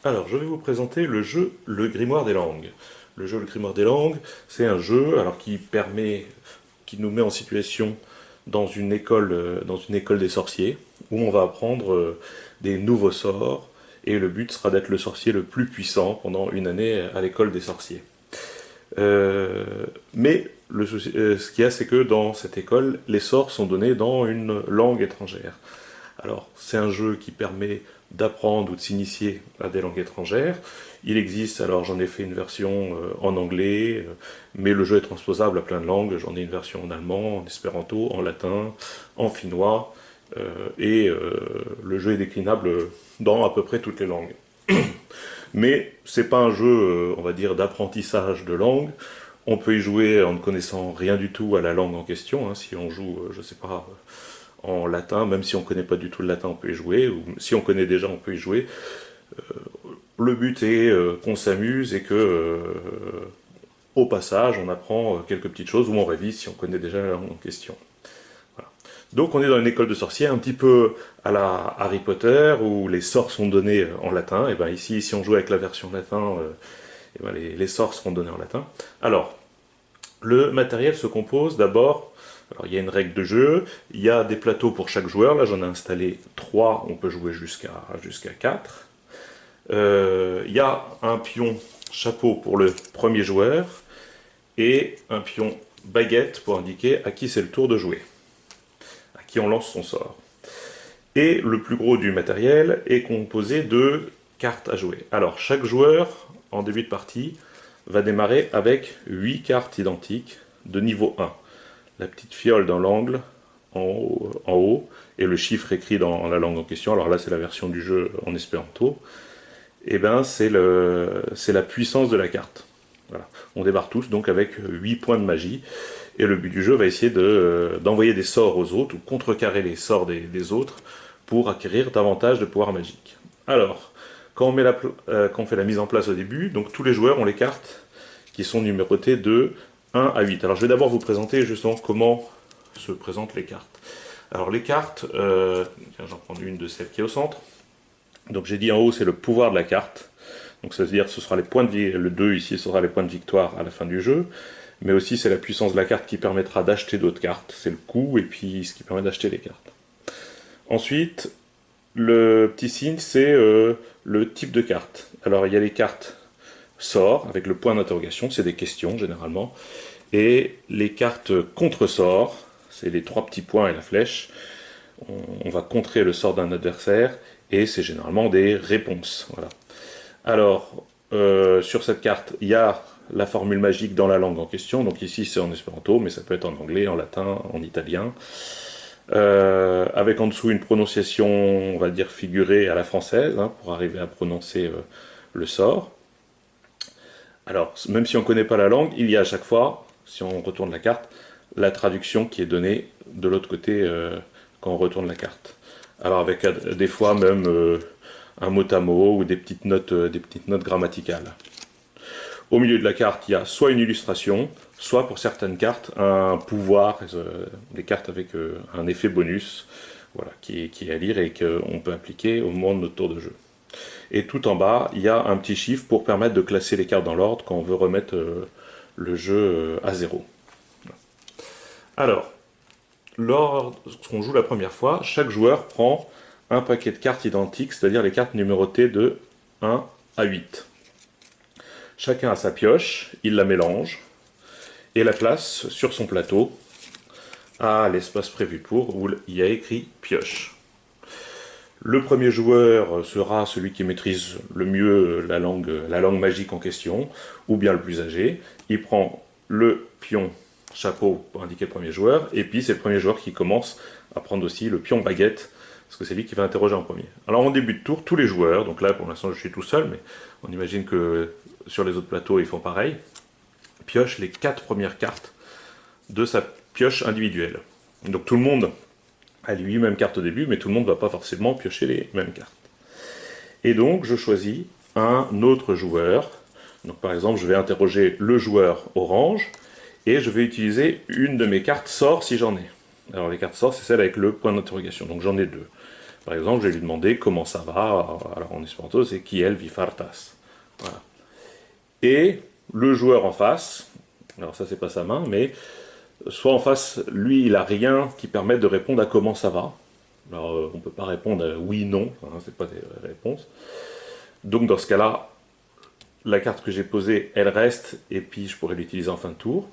Alors, je vais vous présenter le jeu Le Grimoire des Langues. Le jeu Le Grimoire des Langues, c'est un jeu qui nous met en situation dans une école des sorciers, où on va apprendre des nouveaux sorts, et le but sera d'être le sorcier le plus puissant pendant une année à l'école des sorciers. Euh, ce qu'il y a, c'est que dans cette école, les sorts sont donnés dans une langue étrangère. Alors, c'est un jeu qui permet d'apprendre ou de s'initier à des langues étrangères. Il existe, alors j'en ai fait une version en anglais, mais le jeu est transposable à plein de langues. J'en ai une version en allemand, en espéranto, en latin, en finnois, le jeu est déclinable dans à peu près toutes les langues. Mais c'est pas un jeu, on va dire, d'apprentissage de langue. On peut y jouer en ne connaissant rien du tout à la langue en question. Hein. Si on joue, je sais pas, en latin, même si on connaît pas du tout le latin, on peut y jouer. Ou si on connaît déjà, on peut y jouer. Le but est qu'on s'amuse et que, au passage, on apprend quelques petites choses ou on révise si on connaît déjà la langue en question. Voilà. Donc on est dans une école de sorciers un petit peu à la Harry Potter où les sorts sont donnés en latin. Et ben ici, si on joue avec la version latin, et ben les sorts seront donnés en latin. Alors, le matériel se compose d'abord. Alors, il y a une règle de jeu, il y a des plateaux pour chaque joueur. Là, j'en ai installé 3, on peut jouer jusqu'à 4. Il y a un pion chapeau pour le premier joueur et un pion baguette pour indiquer à qui c'est le tour de jouer, à qui on lance son sort. Et le plus gros du matériel est composé de cartes à jouer. Alors, chaque joueur, en début de partie, va démarrer avec 8 cartes identiques de niveau 1. La petite fiole dans l'angle, en haut, et le chiffre écrit dans la langue en question. Alors là, c'est la version du jeu en espéranto. Et ben, c'est la puissance de la carte. Voilà. On démarre tous donc avec 8 points de magie. Et le but du jeu va essayer d'envoyer des sorts aux autres ou contrecarrer les sorts des autres pour acquérir davantage de pouvoir magique. Alors, quand on fait la mise en place au début, donc tous les joueurs ont les cartes qui sont numérotées de 1 à 8. Alors je vais d'abord vous présenter justement comment se présentent les cartes. Alors les cartes, j'en prends une de celles qui est au centre. Donc j'ai dit en haut c'est le pouvoir de la carte. Donc ça veut dire que ce sera les points de vie, le 2 ici ce sera les points de victoire à la fin du jeu. Mais aussi c'est la puissance de la carte qui permettra d'acheter d'autres cartes. C'est le coût et puis ce qui permet d'acheter les cartes. Ensuite, le petit signe c'est le type de carte. Alors il y a les cartes sorts avec le point d'interrogation, c'est des questions généralement. Et les cartes contre-sort, c'est les 3 petits points et la flèche. On va contrer le sort d'un adversaire et c'est généralement des réponses. Voilà. Alors, sur cette carte, il y a la formule magique dans la langue en question. Donc ici, c'est en espéranto, mais ça peut être en anglais, en latin, en italien. Avec en dessous une prononciation, on va dire figurée à la française, hein, pour arriver à prononcer le sort. Alors, même si on ne connaît pas la langue, il y a à chaque fois, si on retourne la carte, la traduction qui est donnée de l'autre côté quand on retourne la carte. Alors avec des fois même un mot à mot ou des petites notes grammaticales. Au milieu de la carte, il y a soit une illustration, soit pour certaines cartes un pouvoir, des cartes avec un effet bonus, voilà, qui est à lire et qu'on peut appliquer au moment de notre tour de jeu. Et tout en bas, il y a un petit chiffre pour permettre de classer les cartes dans l'ordre quand on veut remettre le jeu à 0. Alors, lorsqu'on joue la première fois, chaque joueur prend un paquet de cartes identiques, c'est-à-dire les cartes numérotées de 1 à 8. Chacun a sa pioche, il la mélange et la place sur son plateau à l'espace prévu pour, où il y a écrit pioche. Le premier joueur sera celui qui maîtrise le mieux la langue magique en question, ou bien le plus âgé. Il prend le pion chapeau pour indiquer le premier joueur, et puis c'est le premier joueur qui commence à prendre aussi le pion baguette, parce que c'est lui qui va interroger en premier. Alors en début de tour, tous les joueurs, donc là pour l'instant je suis tout seul, mais on imagine que sur les autres plateaux ils font pareil, piochent les 4 premières cartes de sa pioche individuelle. Donc tout le monde a les 8 mêmes cartes au début, mais tout le monde ne va pas forcément piocher les mêmes cartes. Et donc je choisis un autre joueur. Donc par exemple, je vais interroger le joueur orange, et je vais utiliser une de mes cartes sort si j'en ai. Alors les cartes sort, c'est celle avec le point d'interrogation, donc j'en ai 2. Par exemple, je vais lui demander comment ça va. Alors en espéranto, c'est kiel vi fartas. Voilà. Et le joueur en face, alors ça c'est pas sa main, mais soit en face, lui, il a rien qui permette de répondre à comment ça va. Alors on peut pas répondre à oui, non, hein, c'est pas des réponses. Donc dans ce cas-là, la carte que j'ai posée, elle reste, et puis je pourrais l'utiliser en fin de tour.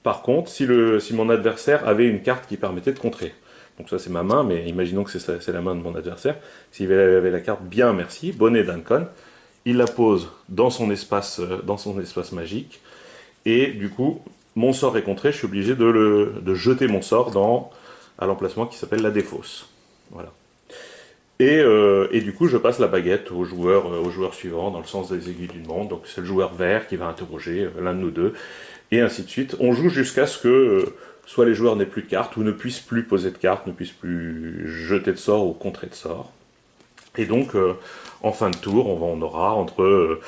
Par contre, si mon adversaire avait une carte qui permettait de contrer, donc ça c'est ma main, mais imaginons que c'est la main de mon adversaire, s'il avait la carte bien merci, bonnet d'Ancon, il la pose dans son espace magique, et du coup, mon sort est contré, je suis obligé de jeter mon sort à l'emplacement qui s'appelle la défausse. Voilà. Et du coup, je passe la baguette au joueur suivant dans le sens des aiguilles d'une montre. Donc c'est le joueur vert qui va interroger l'un de nous deux, et ainsi de suite. On joue jusqu'à ce que soit les joueurs n'aient plus de cartes, ou ne puissent plus poser de cartes, ne puissent plus jeter de sorts ou contrer de sorts. Et donc, en fin de tour, on aura entre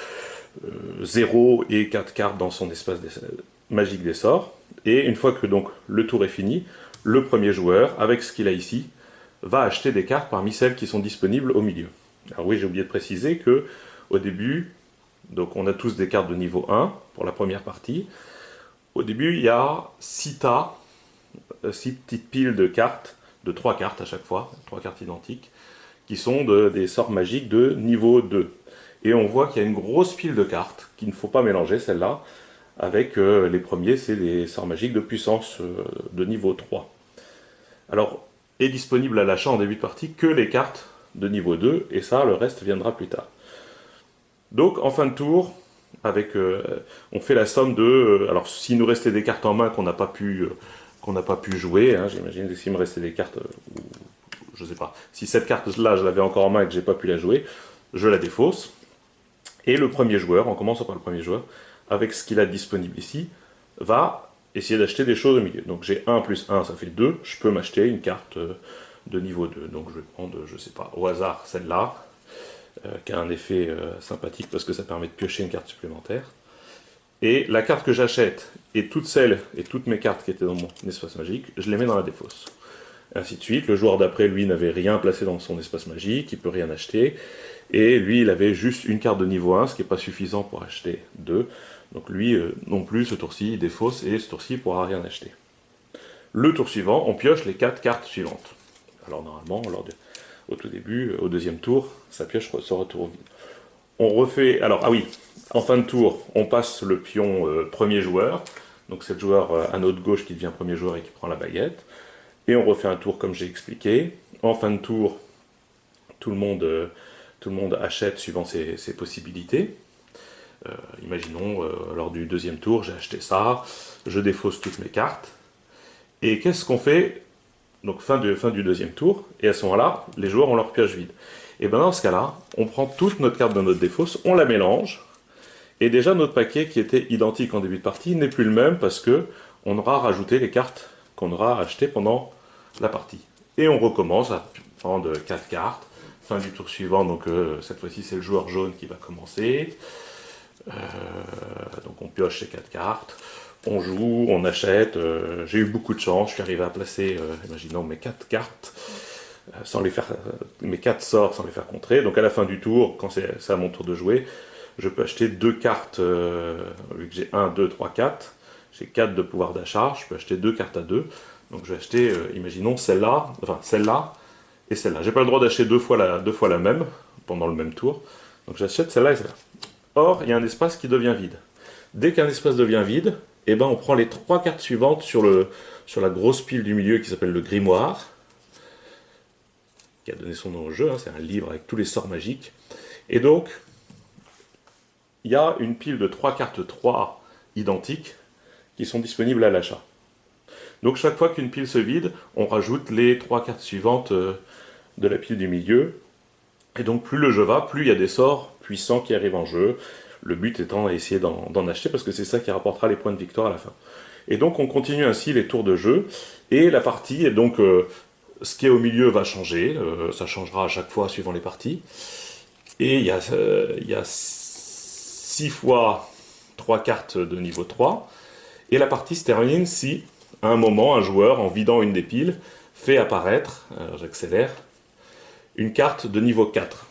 0 et 4 cartes dans son espace magique des sorts. Et une fois que donc le tour est fini, le premier joueur, avec ce qu'il a ici, va acheter des cartes parmi celles qui sont disponibles au milieu. Alors oui, j'ai oublié de préciser que au début, donc on a tous des cartes de niveau 1 pour la première partie. Au début, il y a 6 tas, 6 petites piles de cartes, de 3 cartes à chaque fois, 3 cartes identiques, qui sont des sorts magiques de niveau 2. Et on voit qu'il y a une grosse pile de cartes qu'il ne faut pas mélanger, celle-là, avec les premiers, c'est des sorts magiques de puissance de niveau 3. Alors, est disponible à l'achat en début de partie que les cartes de niveau 2, et ça, le reste viendra plus tard. Donc, en fin de tour, on fait la somme de... alors, s'il nous restait des cartes en main qu'on n'a pas pu jouer, hein, j'imagine que s'il me restait des cartes, je sais pas, si cette carte-là, je l'avais encore en main et que j'ai pas pu la jouer, je la défausse. Et le premier joueur, en commençant par le premier joueur, avec ce qu'il a disponible ici, va essayer d'acheter des choses au milieu. Donc j'ai 1 plus 1, ça fait 2, je peux m'acheter une carte de niveau 2. Donc je vais prendre, je sais pas, au hasard celle-là, qui a un effet sympathique parce que ça permet de piocher une carte supplémentaire. Et la carte que j'achète, et toutes mes cartes qui étaient dans mon espace magique, je les mets dans la défausse. Et ainsi de suite, le joueur d'après, lui, n'avait rien placé dans son espace magique, il peut rien acheter. Et lui, il avait juste une carte de niveau 1, ce qui n'est pas suffisant pour acheter 2. Donc lui, non plus, ce tour-ci, il défausse, et ce tour-ci, il ne pourra rien acheter. Le tour suivant, on pioche les 4 cartes suivantes. Alors normalement, au tout début, au deuxième tour, sa pioche se retrouve vide. On refait... Alors, ah oui, en fin de tour, on passe le pion premier joueur. Donc c'est le joueur à notre gauche qui devient premier joueur et qui prend la baguette. Et on refait un tour comme j'ai expliqué. En fin de tour, tout le monde achète suivant ses possibilités. Imaginons, lors du deuxième tour, j'ai acheté ça, je défausse toutes mes cartes. Et qu'est-ce qu'on fait? Donc fin du deuxième tour, et à ce moment-là, les joueurs ont leur pioche vide. Et bien dans ce cas-là, on prend toute notre carte de notre défausse, on la mélange, et déjà notre paquet qui était identique en début de partie n'est plus le même parce que on aura rajouté les cartes qu'on aura achetées pendant la partie. Et on recommence à prendre 4 cartes. Fin du tour suivant, donc cette fois-ci c'est le joueur jaune qui va commencer. Donc on pioche ces 4 cartes, on joue, on achète. J'ai eu beaucoup de chance, je suis arrivé à placer, imaginons, mes 4 cartes, mes 4 sorts sans les faire contrer. Donc à la fin du tour, quand c'est à mon tour de jouer, je peux acheter 2 cartes, vu que j'ai 1, 2, 3, 4. J'ai 4 de pouvoir d'achat, je peux acheter 2 cartes à 2. Donc je vais acheter, imaginons, celle-là et celle-là. J'ai pas le droit d'acheter deux fois la même, pendant le même tour. Donc j'achète celle-là et celle-là. Or, il y a un espace qui devient vide. Dès qu'un espace devient vide, eh ben, on prend les 3 cartes suivantes sur la grosse pile du milieu qui s'appelle le grimoire, qui a donné son nom au jeu, hein, c'est un livre avec tous les sorts magiques. Et donc, il y a une pile de 3 cartes 3 identiques qui sont disponibles à l'achat. Donc chaque fois qu'une pile se vide, on rajoute les 3 cartes suivantes de la pile du milieu. Et donc plus le jeu va, plus il y a des sorts puissants qui arrivent en jeu. Le but étant d'essayer d'en acheter parce que c'est ça qui rapportera les points de victoire à la fin. Et donc on continue ainsi les tours de jeu. Et la partie, et donc ce qui est au milieu va changer. Ça changera à chaque fois suivant les parties. Et il y a 6 fois 3 cartes de niveau 3. Et la partie se termine si, à un moment, un joueur, en vidant une des piles, fait apparaître, j'accélère, une carte de niveau 4.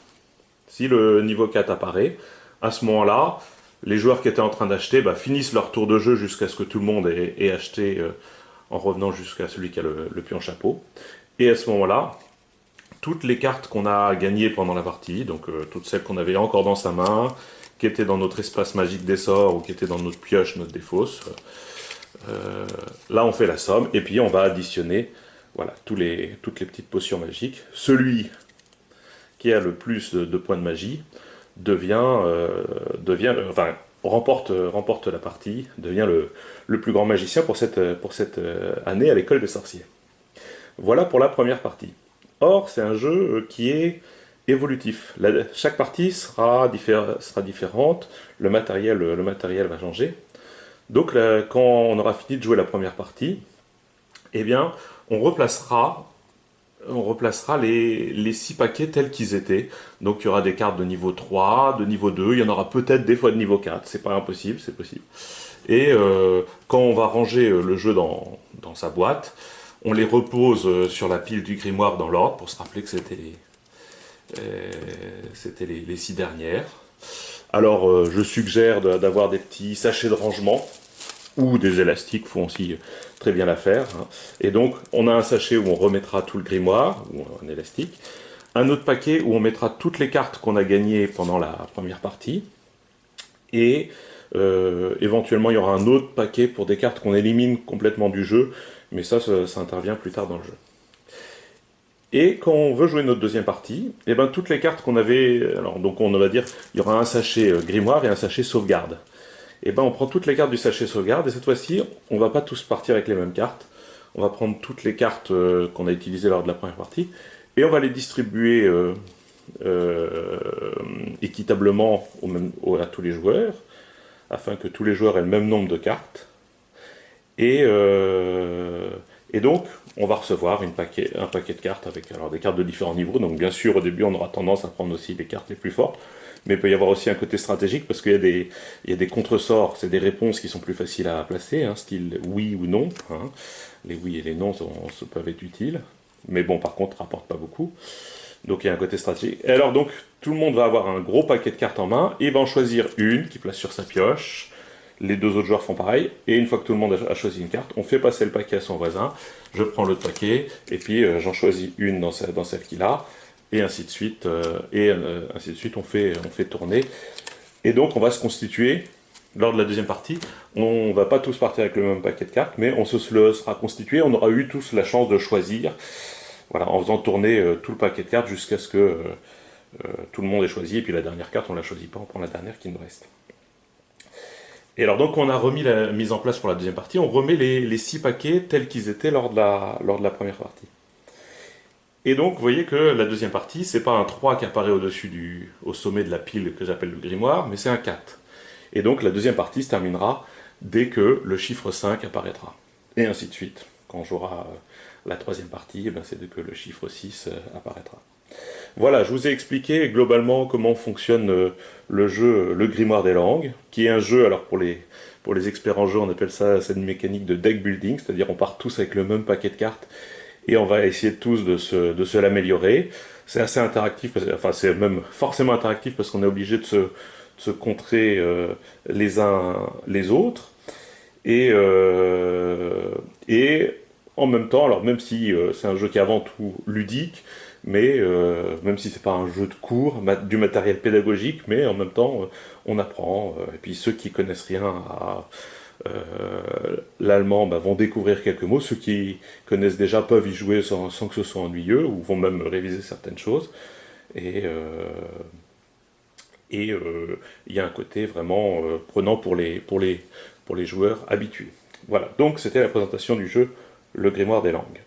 Si le niveau 4 apparaît, à ce moment-là, les joueurs qui étaient en train d'acheter finissent leur tour de jeu jusqu'à ce que tout le monde ait acheté en revenant jusqu'à celui qui a le pion chapeau. Et à ce moment-là, toutes les cartes qu'on a gagnées pendant la partie, donc toutes celles qu'on avait encore dans sa main, qui étaient dans notre espace magique des sorts ou qui étaient dans notre pioche, notre défausse, là on fait la somme et puis on va additionner voilà, toutes les petites potions magiques. Celui qui a le plus de points de magie remporte la partie, devient le plus grand magicien pour cette année à l'école des sorciers. Voilà pour la première partie. Or, c'est un jeu qui est évolutif. Chaque partie sera différente, le matériel va changer. Donc, quand on aura fini de jouer la première partie, eh bien, on replacera les 6 paquets tels qu'ils étaient. Donc, il y aura des cartes de niveau 3, de niveau 2, il y en aura peut-être des fois de niveau 4, c'est pas impossible, c'est possible. Et quand on va ranger le jeu dans sa boîte, on les repose sur la pile du grimoire dans l'ordre pour se rappeler que c'était les 6 dernières. Alors je suggère d'avoir des petits sachets de rangement ou des élastiques font aussi très bien l'affaire. Et donc on a un sachet où on remettra tout le grimoire, ou un élastique, un autre paquet où on mettra toutes les cartes qu'on a gagnées pendant la première partie, et éventuellement il y aura un autre paquet pour des cartes qu'on élimine complètement du jeu, mais ça intervient plus tard dans le jeu. Et quand on veut jouer notre deuxième partie, eh ben, toutes les cartes qu'on avait, alors donc on va dire, il y aura un sachet grimoire et un sachet sauvegarde. Et ben on prend toutes les cartes du sachet sauvegarde, et cette fois-ci, on va pas tous partir avec les mêmes cartes. On va prendre toutes les cartes qu'on a utilisées lors de la première partie, et on va les distribuer équitablement à tous les joueurs, afin que tous les joueurs aient le même nombre de cartes. Et donc, on va recevoir un paquet de cartes avec alors, des cartes de différents niveaux. Donc, bien sûr, au début, on aura tendance à prendre aussi les cartes les plus fortes. Mais il peut y avoir aussi un côté stratégique parce qu'il y a des contre-sorts, c'est des réponses qui sont plus faciles à placer, hein, style oui ou non. Hein. Les oui et les non peuvent être utiles. Mais bon, par contre, rapportent pas beaucoup. Donc, il y a un côté stratégique. Et alors, donc, tout le monde va avoir un gros paquet de cartes en main et va en choisir une qui place sur sa pioche. Les deux autres joueurs font pareil, et une fois que tout le monde a choisi une carte, on fait passer le paquet à son voisin, je prends l'autre paquet, et puis j'en choisis une dans celle qu'il a, et ainsi de suite, on fait tourner. Et donc on va se constituer, lors de la deuxième partie, on va pas tous partir avec le même paquet de cartes, mais on se le sera constitué, on aura eu tous la chance de choisir, voilà, en faisant tourner tout le paquet de cartes jusqu'à ce que tout le monde ait choisi, et puis la dernière carte, on la choisit pas, on prend la dernière qui nous reste. Et alors donc on a remis la mise en place pour la deuxième partie, on remet les 6 paquets tels qu'ils étaient lors de la première partie. Et donc vous voyez que la deuxième partie, c'est pas un 3 qui apparaît au sommet de la pile que j'appelle le grimoire, mais c'est un 4. Et donc la deuxième partie se terminera dès que le chiffre 5 apparaîtra. Et ainsi de suite. Quand j'aurai la troisième partie, c'est dès que le chiffre 6 apparaîtra. Voilà, je vous ai expliqué globalement comment fonctionne le jeu Le Grimoire des Langues, qui est un jeu, alors pour les experts en jeu, on appelle ça, c'est une mécanique de deck building, c'est-à-dire on part tous avec le même paquet de cartes, et on va essayer tous de se l'améliorer. C'est assez interactif, enfin c'est même forcément interactif parce qu'on est obligé de se contrer les uns les autres, et en même temps, alors même si c'est un jeu qui est avant tout ludique, mais même si c'est pas un jeu de cours, du matériel pédagogique, mais en même temps on apprend. Et puis ceux qui connaissent rien à l'allemand vont découvrir quelques mots. Ceux qui connaissent déjà peuvent y jouer sans que ce soit ennuyeux, ou vont même réviser certaines choses. Et il y a un côté vraiment prenant pour les joueurs habitués. Voilà, donc c'était la présentation du jeu Le Grimoire des Langues.